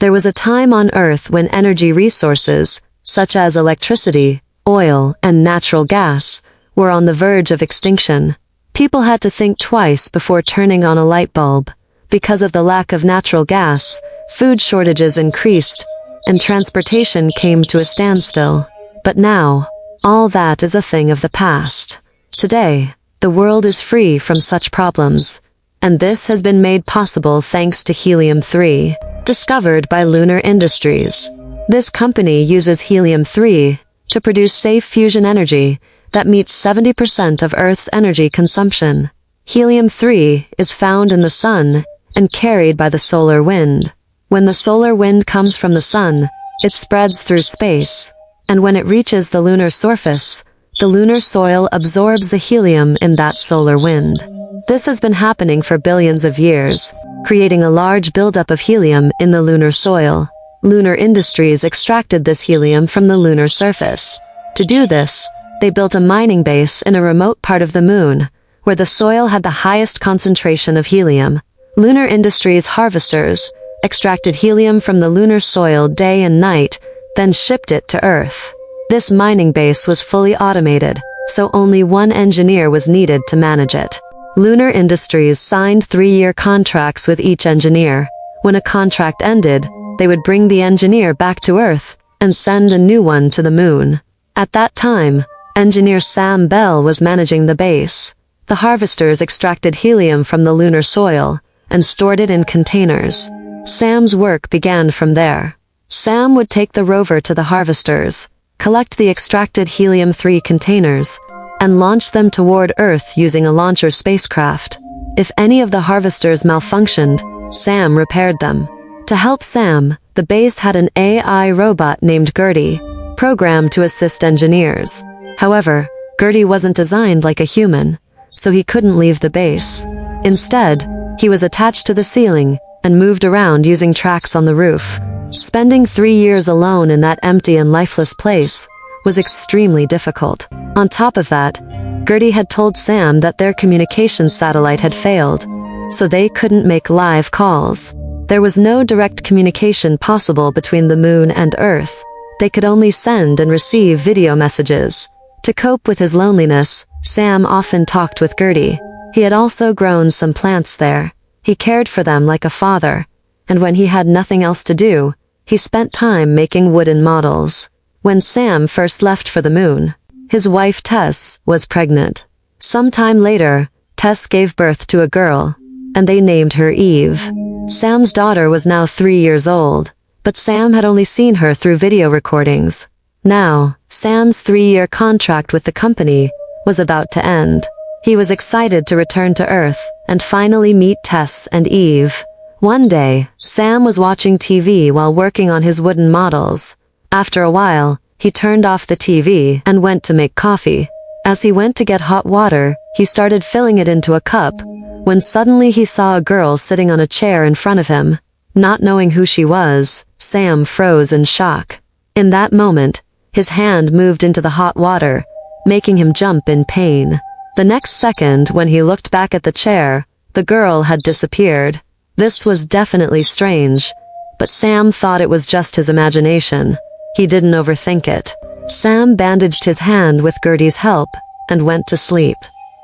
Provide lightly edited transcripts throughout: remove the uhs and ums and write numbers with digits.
There was a time on Earth when energy resources, such as electricity, oil, and natural gas, were on the verge of extinction. People had to think twice before turning on a light bulb. Because of the lack of natural gas, food shortages increased, and transportation came to a standstill. But now, all that is a thing of the past. Today, the world is free from such problems, and this has been made possible thanks to helium-3, discovered by Lunar Industries. This company uses helium-3 to produce safe fusion energy that meets 70% of Earth's energy consumption. Helium-3 is found in the sun and carried by the solar wind. When the solar wind comes from the sun, it spreads through space, and when it reaches the lunar surface, the lunar soil absorbs the helium in that solar wind. This has been happening for billions of years, creating a large buildup of helium in the lunar soil. Lunar Industries extracted this helium from the lunar surface. To do this, they built a mining base in a remote part of the moon, where the soil had the highest concentration of helium. Lunar Industries harvesters extracted helium from the lunar soil day and night, then shipped it to Earth. This mining base was fully automated, so only one engineer was needed to manage it. Lunar Industries signed 3-year contracts with each engineer. When a contract ended, they would bring the engineer back to Earth and send a new one to the moon. At that time, engineer Sam Bell was managing the base. The harvesters extracted helium from the lunar soil and stored it in containers. Sam's work began from there. Sam would take the rover to the harvesters, collect the extracted helium-3 containers, and launch them toward Earth using a launcher spacecraft. If any of the harvesters malfunctioned, Sam repaired them. To help Sam, the base had an AI robot named GERTY, programmed to assist engineers. However, GERTY wasn't designed like a human, so he couldn't leave the base. Instead, he was attached to the ceiling and moved around using tracks on the roof. Spending 3 years alone in that empty and lifeless place was extremely difficult. On top of that, GERTY had told Sam that their communications satellite had failed, so they couldn't make live calls. There was no direct communication possible between the moon and Earth. They could only send and receive video messages. To cope with his loneliness, Sam often talked with GERTY. He had also grown some plants there. He cared for them like a father, and when he had nothing else to do, he spent time making wooden models. When Sam first left for the moon, his wife Tess was pregnant. Sometime later, Tess gave birth to a girl, and they named her Eve. Sam's daughter was now 3 years old, but Sam had only seen her through video recordings. Now, Sam's 3-year contract with the company was about to end. He was excited to return to Earth and finally meet Tess and Eve. One day, Sam was watching TV while working on his wooden models. After a while, he turned off the TV and went to make coffee. As he went to get hot water, he started filling it into a cup, when suddenly he saw a girl sitting on a chair in front of him. Not knowing who she was, Sam froze in shock. In that moment, his hand moved into the hot water, making him jump in pain. The next second, when he looked back at the chair, the girl had disappeared. This was definitely strange, but Sam thought it was just his imagination. He didn't overthink it. Sam bandaged his hand with GERTY's help and went to sleep.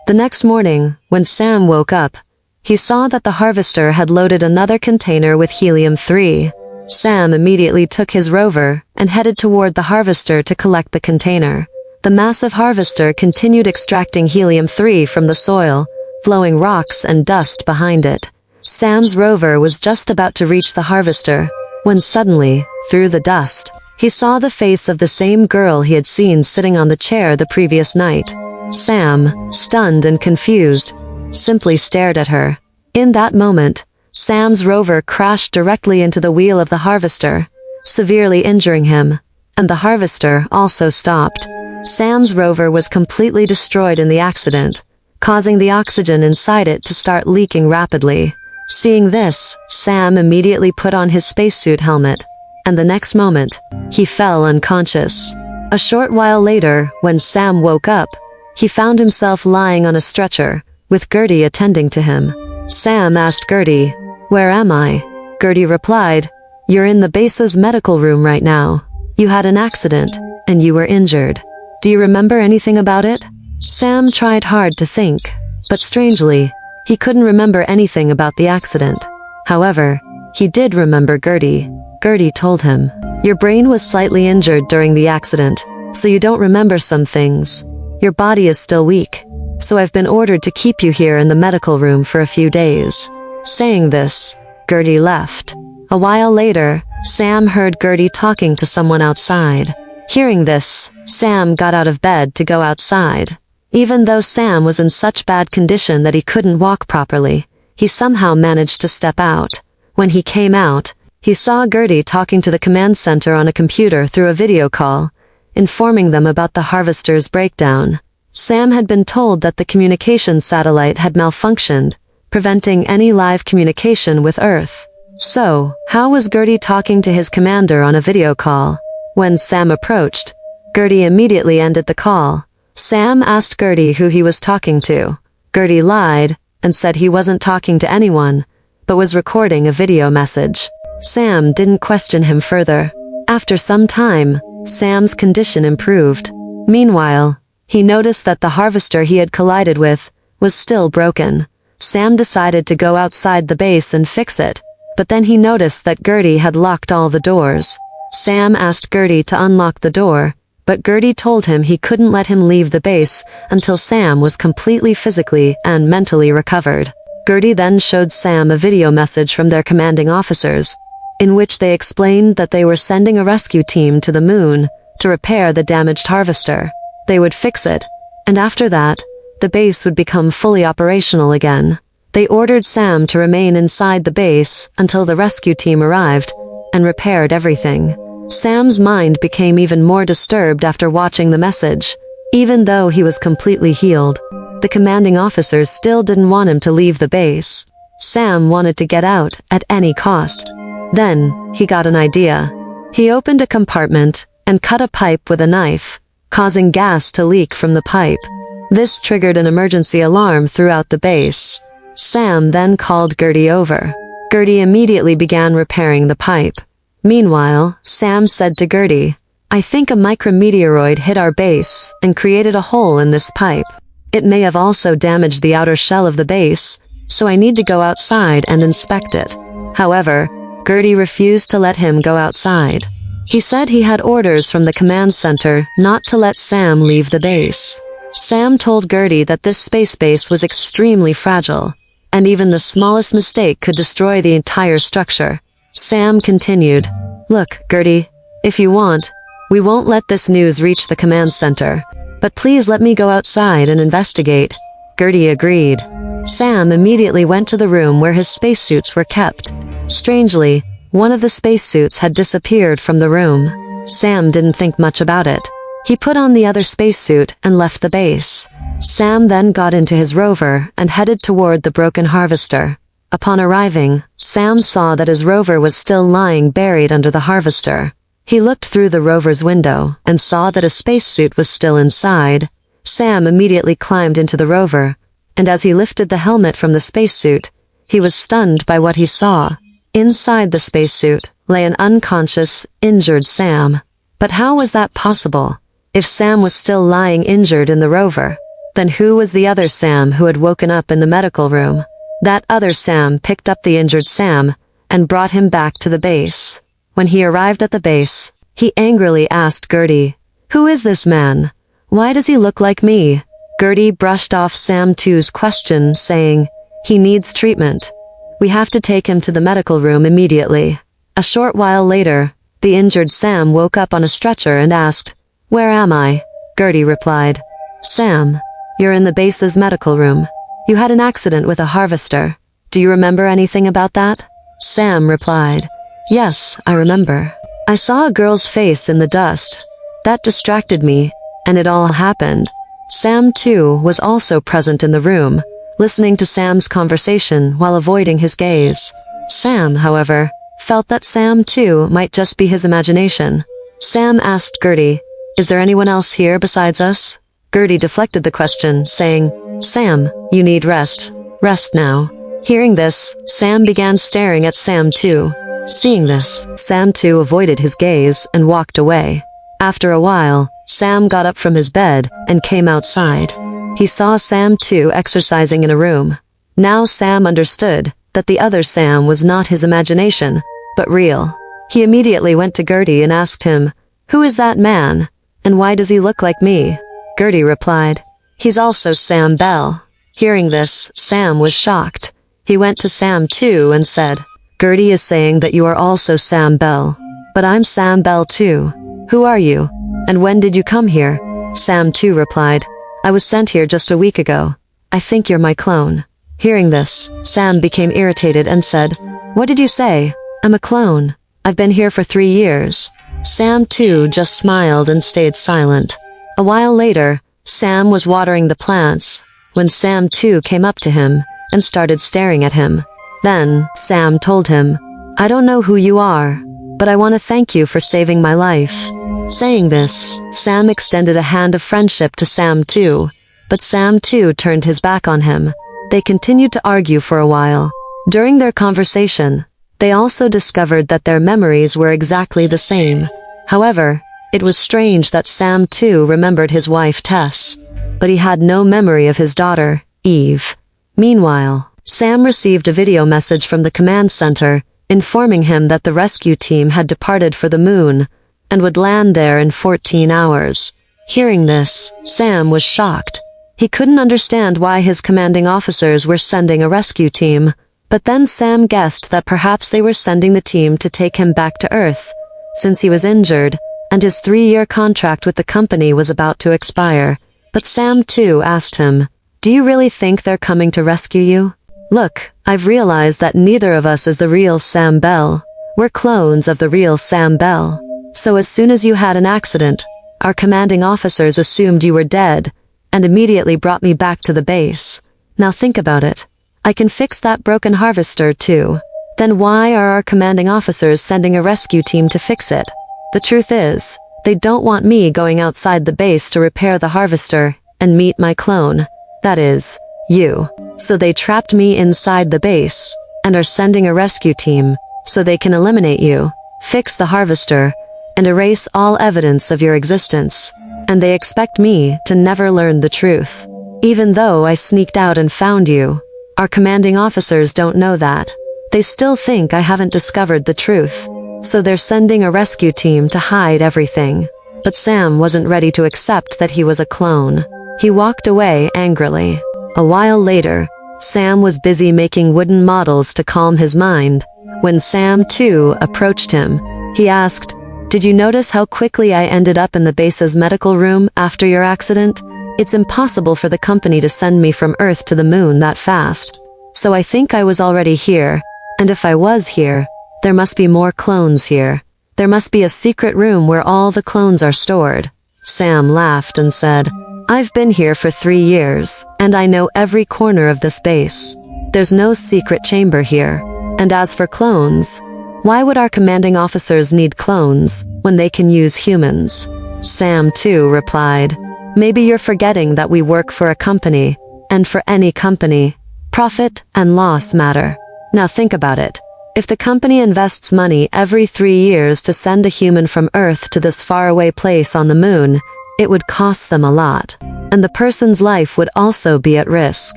The next morning, when Sam woke up, he saw that the harvester had loaded another container with helium-3. Sam immediately took his rover and headed toward the harvester to collect the container. The massive harvester continued extracting helium-3 from the soil, flowing rocks and dust behind it. Sam's rover was just about to reach the harvester, when suddenly, through the dust, he saw the face of the same girl he had seen sitting on the chair the previous night. Sam, stunned and confused, simply stared at her. In that moment, Sam's rover crashed directly into the wheel of the harvester, severely injuring him, and the harvester also stopped. Sam's rover was completely destroyed in the accident, causing the oxygen inside it to start leaking rapidly. Seeing this, Sam immediately put on his spacesuit helmet, and the next moment, he fell unconscious. A short while later, when Sam woke up, he found himself lying on a stretcher, with GERTY attending to him. Sam asked GERTY, "Where am I?" GERTY replied, You're in the base's medical room right now. You had an accident, and you were injured. Do you remember anything about it? Sam tried hard to think, but strangely, he couldn't remember anything about the accident. However, he did remember GERTY. GERTY told him, "Your brain was slightly injured during the accident, so you don't remember some things. Your body is still weak, so I've been ordered to keep you here in the medical room for a few days." Saying this, GERTY left. A while later, Sam heard GERTY talking to someone outside. Hearing this, Sam got out of bed to go outside. Even though Sam was in such bad condition that he couldn't walk properly, he somehow managed to step out. When he came out, he saw GERTY talking to the command center on a computer through a video call, informing them about the harvester's breakdown. Sam had been told that the communications satellite had malfunctioned, preventing any live communication with Earth. So, how was GERTY talking to his commander on a video call? When Sam approached, GERTY immediately ended the call. Sam asked GERTY who he was talking to. GERTY lied and said he wasn't talking to anyone, but was recording a video message. Sam didn't question him further. After some time, Sam's condition improved. Meanwhile, he noticed that the harvester he had collided with was still broken. Sam decided to go outside the base and fix it, but then he noticed that GERTY had locked all the doors. Sam asked GERTY to unlock the door, but GERTY told him he couldn't let him leave the base until Sam was completely physically and mentally recovered. GERTY then showed Sam a video message from their commanding officers, in which they explained that they were sending a rescue team to the moon to repair the damaged harvester. They would fix it, and after that, the base would become fully operational again. They ordered Sam to remain inside the base until the rescue team arrived and repaired everything. Sam's mind became even more disturbed after watching the message. Even though he was completely healed, the commanding officers still didn't want him to leave the base. Sam wanted to get out at any cost. Then, he got an idea. He opened a compartment and cut a pipe with a knife, causing gas to leak from the pipe. This triggered an emergency alarm throughout the base. Sam then called GERTY over. GERTY immediately began repairing the pipe. Meanwhile, Sam said to GERTY, "I think a micrometeoroid hit our base and created a hole in this pipe. It may have also damaged the outer shell of the base, so I need to go outside and inspect it." However, GERTY refused to let him go outside. He said he had orders from the command center not to let Sam leave the base. Sam told GERTY that this space base was extremely fragile, and even the smallest mistake could destroy the entire structure. Sam continued, "Look, GERTY, if you want, we won't let this news reach the command center, but please let me go outside and investigate." GERTY agreed. Sam immediately went to the room where his spacesuits were kept. Strangely, one of the spacesuits had disappeared from the room. Sam didn't think much about it. He put on the other spacesuit and left the base. Sam then got into his rover and headed toward the broken harvester. Upon arriving, Sam saw that his rover was still lying buried under the harvester. He looked through the rover's window and saw that a spacesuit was still inside. Sam immediately climbed into the rover, and as he lifted the helmet from the spacesuit, he was stunned by what he saw. Inside the spacesuit lay an unconscious, injured Sam. But how was that possible? If Sam was still lying injured in the rover, then who was the other Sam who had woken up in the medical room? That other Sam picked up the injured Sam and brought him back to the base. When he arrived at the base, he angrily asked GERTY, "Who is this man? Why does he look like me?" GERTY brushed off Sam 2's question, saying, "He needs treatment. We have to take him to the medical room immediately." A short while later, the injured Sam woke up on a stretcher and asked, "Where am I?" GERTY replied, "Sam, you're in the base's medical room. You had an accident with a harvester. Do you remember anything about that?" Sam replied, "Yes, I remember. I saw a girl's face in the dust. That distracted me, and it all happened." Sam, too, was also present in the room, listening to Sam's conversation while avoiding his gaze. Sam, however, felt that Sam, too, might just be his imagination. Sam asked GERTY, "Is there anyone else here besides us?" GERTY deflected the question, saying, "Sam, you need rest. Rest now." Hearing this, Sam began staring at Sam 2. Seeing this, Sam too avoided his gaze and walked away. After a while, Sam got up from his bed and came outside. He saw Sam too exercising in a room. Now Sam understood that the other Sam was not his imagination, but real. He immediately went to GERTY and asked him, "Who is that man? And why does he look like me?" GERTY replied, "He's also Sam Bell." Hearing this, Sam was shocked. He went to Sam too and said, "GERTY is saying that you are also Sam Bell. But I'm Sam Bell too. Who are you? And when did you come here?" Sam too replied, "I was sent here just a week ago. I think you're my clone." Hearing this, Sam became irritated and said, "What did you say? I'm a clone. I've been here for 3 years." Sam too just smiled and stayed silent. A while later, Sam was watering the plants when Sam too came up to him and started staring at him. Then, Sam told him, "I don't know who you are, but I want to thank you for saving my life." Saying this, Sam extended a hand of friendship to Sam too, but Sam too turned his back on him. They continued to argue for a while. During their conversation, they also discovered that their memories were exactly the same. However, it was strange that Sam too remembered his wife Tess, but he had no memory of his daughter, Eve. Meanwhile, Sam received a video message from the command center, informing him that the rescue team had departed for the moon and would land there in 14 hours. Hearing this, Sam was shocked. He couldn't understand why his commanding officers were sending a rescue team, but then Sam guessed that perhaps they were sending the team to take him back to Earth, since he was injured, and his 3-year contract with the company was about to expire. But Sam too asked him, "Do you really think they're coming to rescue you? Look, I've realized that neither of us is the real Sam Bell. We're clones of the real Sam Bell. So as soon as you had an accident, our commanding officers assumed you were dead, and immediately brought me back to the base. Now think about it. I can fix that broken harvester too. Then why are our commanding officers sending a rescue team to fix it? The truth is, they don't want me going outside the base to repair the harvester and meet my clone. That is, you. So they trapped me inside the base, and are sending a rescue team, so they can eliminate you, fix the harvester, and erase all evidence of your existence. And they expect me to never learn the truth. Even though I sneaked out and found you, our commanding officers don't know that. They still think I haven't discovered the truth. So they're sending a rescue team to hide everything." But Sam wasn't ready to accept that he was a clone. He walked away angrily. A while later, Sam was busy making wooden models to calm his mind. When Sam too approached him, he asked, "Did you notice how quickly I ended up in the base's medical room after your accident? It's impossible for the company to send me from Earth to the moon that fast. So I think I was already here, and if I was here, there must be more clones here. There must be a secret room where all the clones are stored." Sam laughed and said, "I've been here for 3 years, and I know every corner of this base. There's no secret chamber here. And as for clones, why would our commanding officers need clones when they can use humans?" Sam too replied, "Maybe you're forgetting that we work for a company, and for any company, profit and loss matter. Now think about it. If the company invests money every 3 years to send a human from Earth to this faraway place on the moon, it would cost them a lot. And the person's life would also be at risk.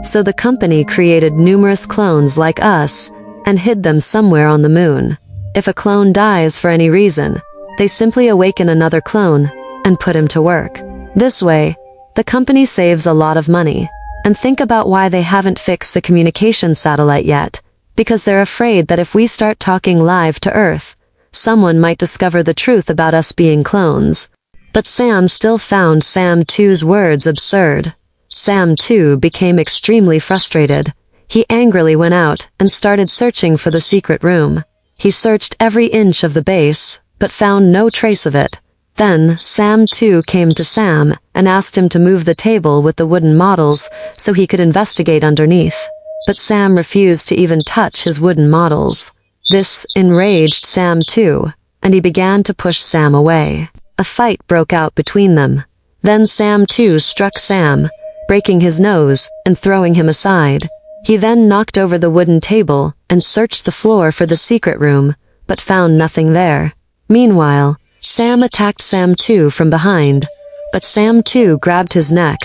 So the company created numerous clones like us and hid them somewhere on the moon. If a clone dies for any reason, they simply awaken another clone and put him to work. This way, the company saves a lot of money. And think about why they haven't fixed the communication satellite yet. Because they're afraid that if we start talking live to Earth, someone might discover the truth about us being clones." But Sam still found Sam too's words absurd. Sam too became extremely frustrated. He angrily went out and started searching for the secret room. He searched every inch of the base, but found no trace of it. Then Sam too came to Sam and asked him to move the table with the wooden models so he could investigate underneath. But Sam refused to even touch his wooden models. This enraged Sam too, and he began to push Sam away. A fight broke out between them. Then Sam too struck Sam, breaking his nose and throwing him aside. He then knocked over the wooden table and searched the floor for the secret room, but found nothing there. Meanwhile, Sam attacked Sam 2 from behind, but Sam 2 grabbed his neck.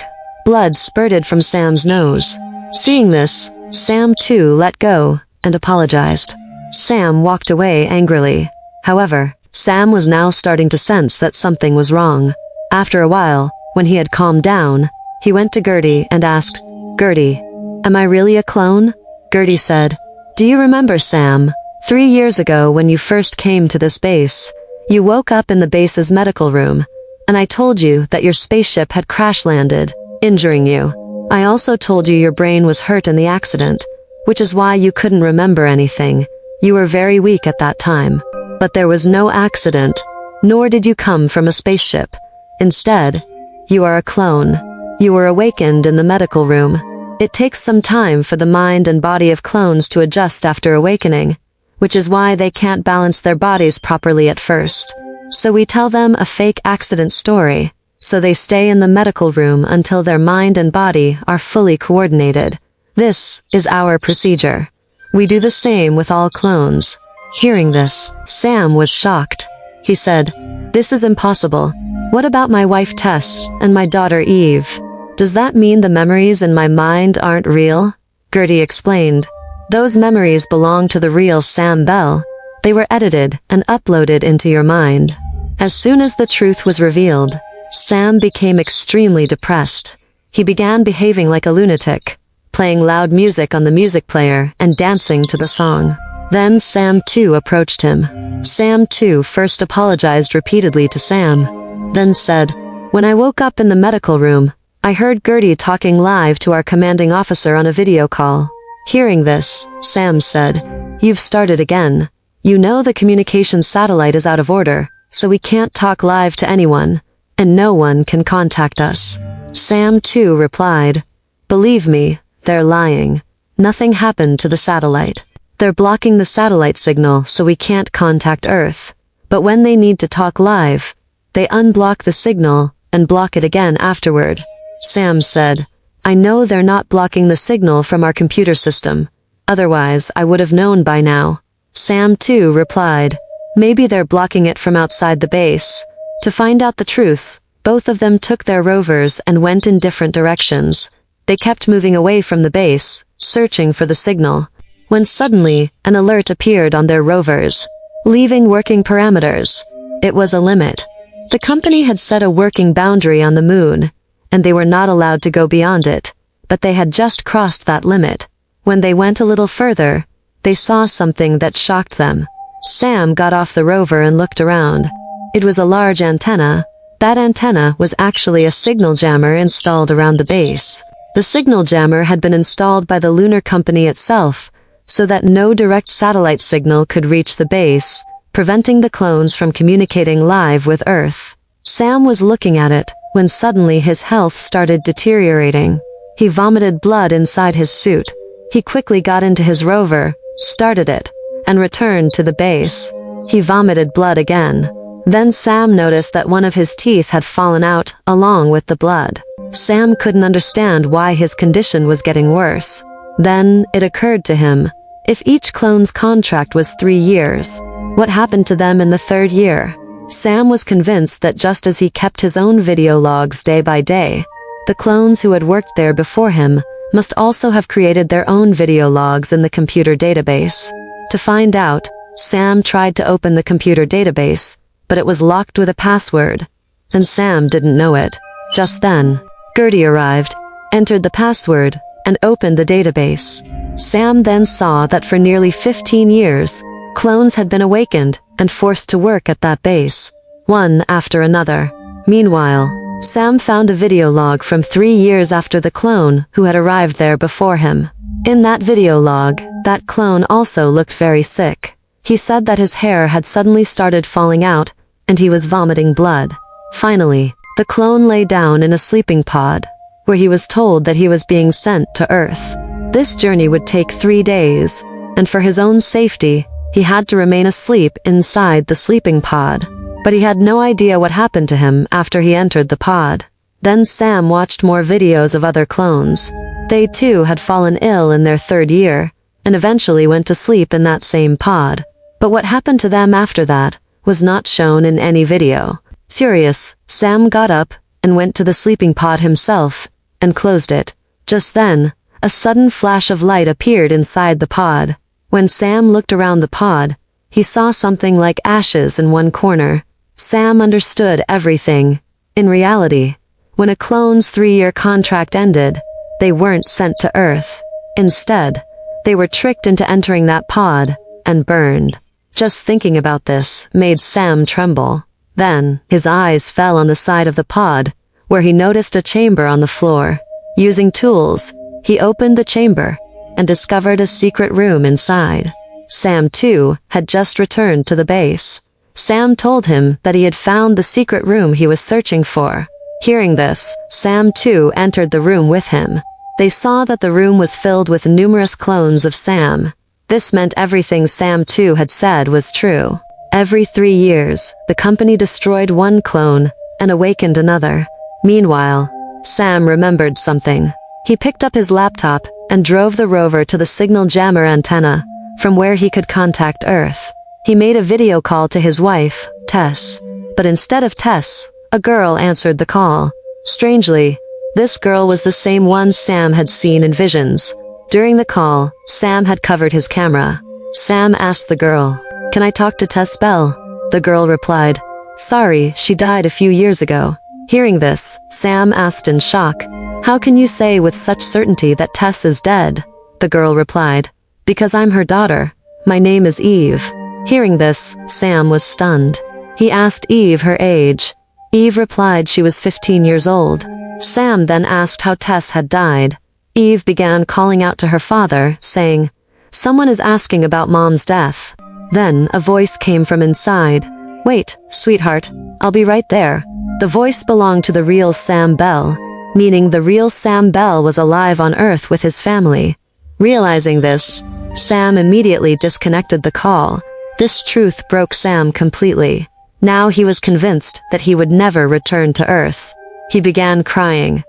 Blood spurted from Sam's nose. Seeing this, Sam 2 let go and apologized. Sam walked away angrily. However, Sam was now starting to sense that something was wrong. After a while, when he had calmed down, he went to GERTY and asked, "GERTY, am I really a clone?" GERTY said, "Do you remember, Sam? 3 years ago when you first came to this base, you woke up in the base's medical room, and I told you that your spaceship had crash-landed, injuring you. I also told you your brain was hurt in the accident, which is why you couldn't remember anything. You were very weak at that time. But there was no accident, nor did you come from a spaceship. Instead, you are a clone. You were awakened in the medical room. It takes some time for the mind and body of clones to adjust after awakening, which is why they can't balance their bodies properly at first. So we tell them a fake accident story, so they stay in the medical room until their mind and body are fully coordinated. This is our procedure. We do the same with all clones." Hearing this, Sam was shocked. He said, "This is impossible. What about my wife Tess and my daughter Eve? Does that mean the memories in my mind aren't real?" GERTY explained, "Those memories belong to the real Sam Bell. They were edited and uploaded into your mind." As soon as the truth was revealed, Sam became extremely depressed. He began behaving like a lunatic, playing loud music on the music player and dancing to the song. Then Sam 2 approached him. Sam 2 first apologized repeatedly to Sam, then said, "When I woke up in the medical room, I heard GERTY talking live to our commanding officer on a video call." Hearing this, Sam said, "You've started again. You know the communication satellite is out of order, so we can't talk live to anyone, and no one can contact us." Sam 2 replied, "Believe me, they're lying. Nothing happened to the satellite. They're blocking the satellite signal so we can't contact Earth. But when they need to talk live, they unblock the signal and block it again afterward." Sam said, "I know they're not blocking the signal from our computer system. Otherwise, I would have known by now." Sam 2 replied, "Maybe they're blocking it from outside the base." To find out the truth, both of them took their rovers and went in different directions. They kept moving away from the base, searching for the signal, when suddenly an alert appeared on their rovers, leaving working parameters. It was a limit. The company had set a working boundary on the moon, and they were not allowed to go beyond it, but they had just crossed that limit. When they went a little further, they saw something that shocked them. Sam got off the rover and looked around. It was a large antenna. That antenna was actually a signal jammer installed around the base. The signal jammer had been installed by the lunar company itself, so that no direct satellite signal could reach the base, preventing the clones from communicating live with Earth. Sam was looking at it, when suddenly his health started deteriorating. He vomited blood inside his suit. He quickly got into his rover, started it, and returned to the base. He vomited blood again. Then Sam noticed that one of his teeth had fallen out, along with the blood. Sam couldn't understand why his condition was getting worse. Then it occurred to him, if each clone's contract was 3 years, what happened to them in the 3rd year? Sam was convinced that just as he kept his own video logs day by day, the clones who had worked there before him must also have created their own video logs in the computer database. To find out, Sam tried to open the computer database, but it was locked with a password, and Sam didn't know it. Just then, GERTY arrived, entered the password, and opened the database. Sam then saw that for nearly 15 years, clones had been awakened and forced to work at that base, one after another. Meanwhile, Sam found a video log from 3 years after the clone who had arrived there before him. In that video log, that clone also looked very sick. He said that his hair had suddenly started falling out, and he was vomiting blood. Finally, the clone lay down in a sleeping pod, where he was told that he was being sent to Earth. This journey would take 3 days, and for his own safety, he had to remain asleep inside the sleeping pod. But he had no idea what happened to him after he entered the pod. Then Sam watched more videos of other clones. They too had fallen ill in their 3rd year, and eventually went to sleep in that same pod. But what happened to them after that was not shown in any video. Furious, Sam got up and went to the sleeping pod himself and closed it. Just then, a sudden flash of light appeared inside the pod. When Sam looked around the pod, he saw something like ashes in one corner. Sam understood everything. In reality, when a clone's 3-year contract ended, they weren't sent to Earth. Instead, they were tricked into entering that pod and burned. Just thinking about this made Sam tremble. Then, his eyes fell on the side of the pod, where he noticed a chamber on the floor. Using tools, he opened the chamber and discovered a secret room inside. Sam, too, had just returned to the base. Sam told him that he had found the secret room he was searching for. Hearing this, Sam, too, entered the room with him. They saw that the room was filled with numerous clones of Sam. This meant everything Sam, too, had said was true. Every 3 years, the company destroyed one clone and awakened another. Meanwhile, Sam remembered something. He picked up his laptop and drove the rover to the signal jammer antenna, from where he could contact Earth. He made a video call to his wife, Tess. But instead of Tess, a girl answered the call. Strangely, this girl was the same one Sam had seen in visions. During the call, Sam had covered his camera. Sam asked the girl, "Can I talk to Tess Bell?" The girl replied, "Sorry, she died a few years ago." Hearing this, Sam asked in shock, "How can you say with such certainty that Tess is dead?" The girl replied, "Because I'm her daughter. My name is Eve." Hearing this, Sam was stunned. He asked Eve her age. Eve replied she was 15 years old. Sam then asked how Tess had died. Eve began calling out to her father, saying, "Someone is asking about Mom's death." Then a voice came from inside. "Wait, sweetheart, I'll be right there." The voice belonged to the real Sam Bell, meaning the real Sam Bell was alive on Earth with his family. Realizing this, Sam immediately disconnected the call. This truth broke Sam completely. Now he was convinced that he would never return to Earth. He began crying.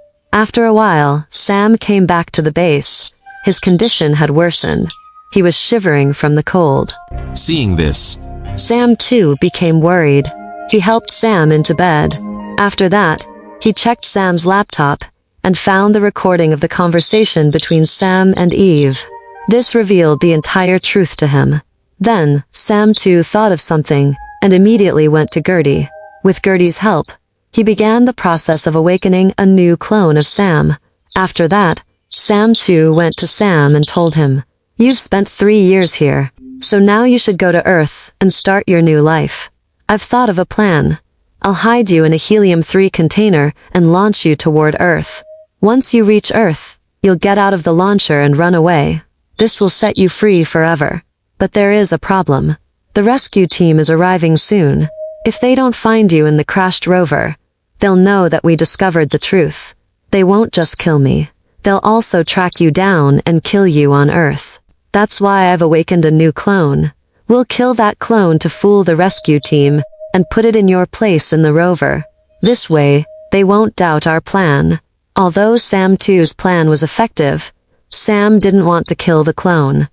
After a while, Sam came back to the base. His condition had worsened. He was shivering from the cold. Seeing this, Sam too became worried. He helped Sam into bed. After that, he checked Sam's laptop and found the recording of the conversation between Sam and Eve. This revealed the entire truth to him. Then, Sam too thought of something and immediately went to GERTY. With GERTY's help, he began the process of awakening a new clone of Sam. After that, Sam too went to Sam and told him, "You've spent 3 years here, so now you should go to Earth and start your new life. I've thought of a plan. I'll hide you in a helium-3 container and launch you toward Earth. Once you reach Earth, you'll get out of the launcher and run away. This will set you free forever. But there is a problem. The rescue team is arriving soon. If they don't find you in the crashed rover, they'll know that we discovered the truth. They won't just kill me. They'll also track you down and kill you on Earth. That's why I've awakened a new clone. We'll kill that clone to fool the rescue team and put it in your place in the rover. This way, they won't doubt our plan." Although Sam 2's plan was effective, Sam didn't want to kill the clone.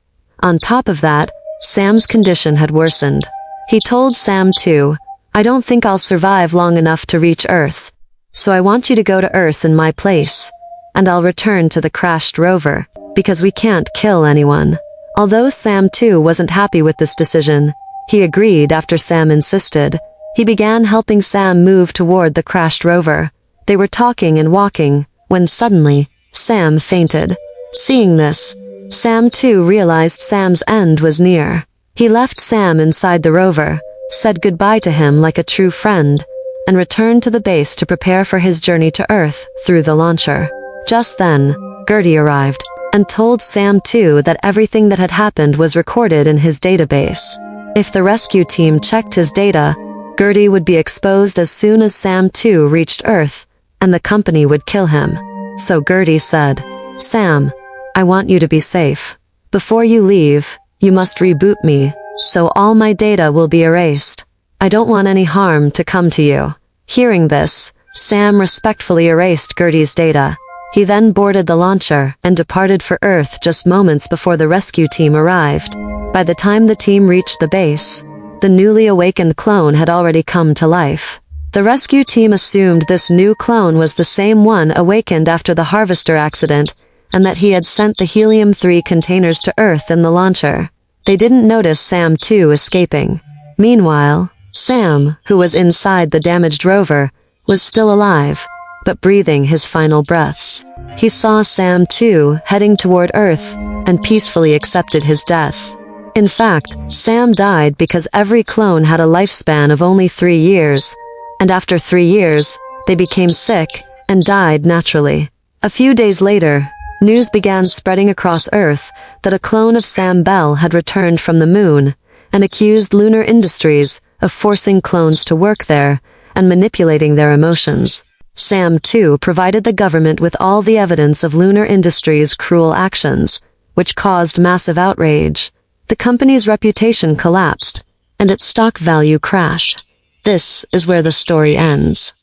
On top of that, Sam's condition had worsened. He told Sam 2, "I don't think I'll survive long enough to reach Earth, so I want you to go to Earth in my place, and I'll return to the crashed rover, because we can't kill anyone." Although Sam 2 wasn't happy with this decision, he agreed after Sam insisted. He began helping Sam move toward the crashed rover. They were talking and walking, when suddenly, Sam fainted. Seeing this, Sam too realized Sam's end was near. He left Sam inside the rover, said goodbye to him like a true friend, and returned to the base to prepare for his journey to Earth through the launcher. Just then, GERTY arrived, and told Sam too that everything that had happened was recorded in his database. If the rescue team checked his data, GERTY would be exposed as soon as Sam too reached Earth, and the company would kill him. So GERTY said, "Sam, I want you to be safe. Before you leave, you must reboot me, so all my data will be erased. I don't want any harm to come to you." Hearing this, Sam respectfully erased GERTY's data. He then boarded the launcher and departed for Earth just moments before the rescue team arrived. By the time the team reached the base, the newly awakened clone had already come to life. The rescue team assumed this new clone was the same one awakened after the harvester accident, and that he had sent the helium-3 containers to Earth in the launcher. They didn't notice Sam 2 escaping. Meanwhile, Sam, who was inside the damaged rover, was still alive, but breathing his final breaths. He saw Sam 2 heading toward Earth and peacefully accepted his death. In fact, Sam died because every clone had a lifespan of only 3 years, and after 3 years, they became sick and died naturally. A few days later, news began spreading across Earth that a clone of Sam Bell had returned from the moon and accused Lunar Industries of forcing clones to work there and manipulating their emotions. Sam 2 provided the government with all the evidence of Lunar Industries' cruel actions, which caused massive outrage. The company's reputation collapsed, and its stock value crashed. This is where the story ends.